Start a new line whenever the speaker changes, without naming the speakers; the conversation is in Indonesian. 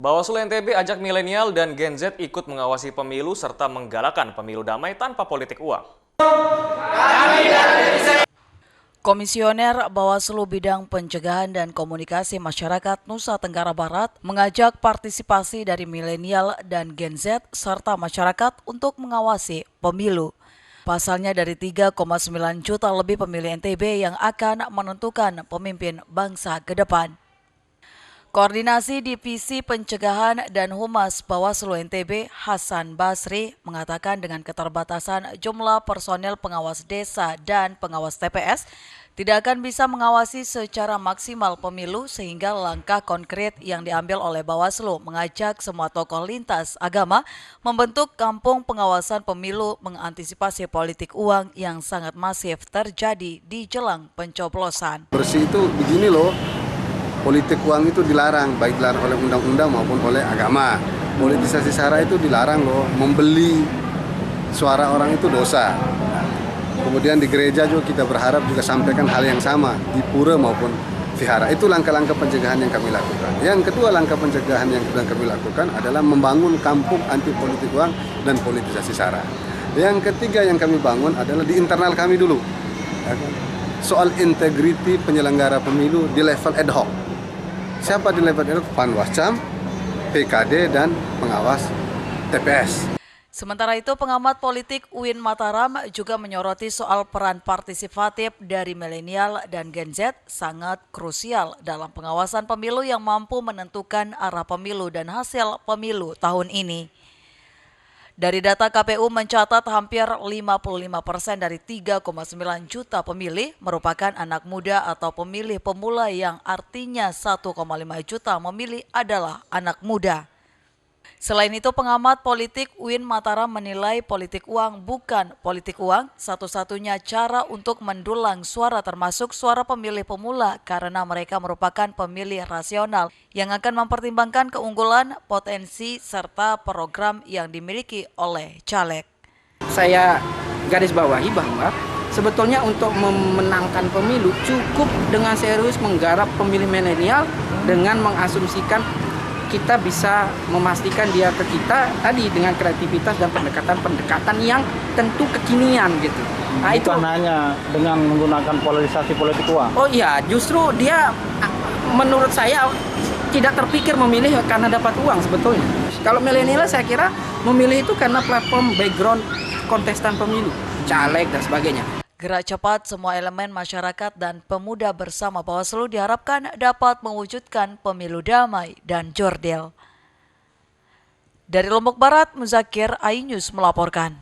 Bawaslu NTB ajak milenial dan Gen Z ikut mengawasi pemilu serta menggalakkan pemilu damai tanpa politik uang.
Komisioner Bawaslu Bidang Pencegahan dan Komunikasi Masyarakat Nusa Tenggara Barat mengajak partisipasi dari milenial dan Gen Z serta masyarakat untuk mengawasi pemilu. Pasalnya dari 3,9 juta lebih pemilih NTB yang akan menentukan pemimpin bangsa ke depan. Koordinasi Divisi Pencegahan dan Humas Bawaslu NTB, Hasan Basri, mengatakan dengan keterbatasan jumlah personel pengawas desa dan pengawas TPS, tidak akan bisa mengawasi secara maksimal pemilu sehingga langkah konkret yang diambil oleh Bawaslu mengajak semua tokoh lintas agama membentuk kampung pengawasan pemilu mengantisipasi politik uang yang sangat masif terjadi di jelang pencoblosan.
Bersih itu begini loh. Politik uang itu dilarang, baik dilarang oleh undang-undang maupun oleh agama. Politisasi sara itu dilarang loh, membeli suara orang itu dosa. Kemudian di gereja juga kita berharap juga sampaikan hal yang sama, di pura maupun vihara. Itu langkah-langkah pencegahan yang kami lakukan. Yang kedua langkah pencegahan yang sedang kami lakukan adalah membangun kampung anti politik uang dan politisasi sara. Yang ketiga yang kami bangun adalah di internal kami dulu. Soal integriti penyelenggara pemilu di level ad hoc. Siapa di level itu? Panwascam, PKD, dan pengawas TPS.
Sementara itu, pengamat politik UIN Mataram juga menyoroti soal peran partisipatif dari milenial dan Gen Z sangat krusial dalam pengawasan pemilu yang mampu menentukan arah pemilu dan hasil pemilu tahun ini. Dari data KPU mencatat hampir 55% dari 3,9 juta pemilih merupakan anak muda atau pemilih pemula yang artinya 1,5 juta memilih adalah anak muda. Selain itu, pengamat politik UIN Mataram menilai politik uang bukan politik uang satu-satunya cara untuk mendulang suara termasuk suara pemilih pemula karena mereka merupakan pemilih rasional yang akan mempertimbangkan keunggulan, potensi, serta program yang dimiliki oleh caleg.
Saya garis bawahi bahwa sebetulnya untuk memenangkan pemilu cukup dengan serius menggarap pemilih milenial dengan mengasumsikan kita bisa memastikan dia ke kita tadi dengan kreativitas dan pendekatan-pendekatan yang tentu kekinian gitu.
Nah, itu bukan hanya dengan menggunakan polarisasi politik uang.
Oh iya, justru dia menurut saya tidak terpikir memilih karena dapat uang sebetulnya. Kalau milenial saya kira memilih itu karena platform background kontestan pemilu, caleg dan sebagainya.
Gerak cepat semua elemen masyarakat dan pemuda bersama Bawaslu diharapkan dapat mewujudkan pemilu damai dan jurdil. Dari Lombok Barat, Muzakir, iNews melaporkan.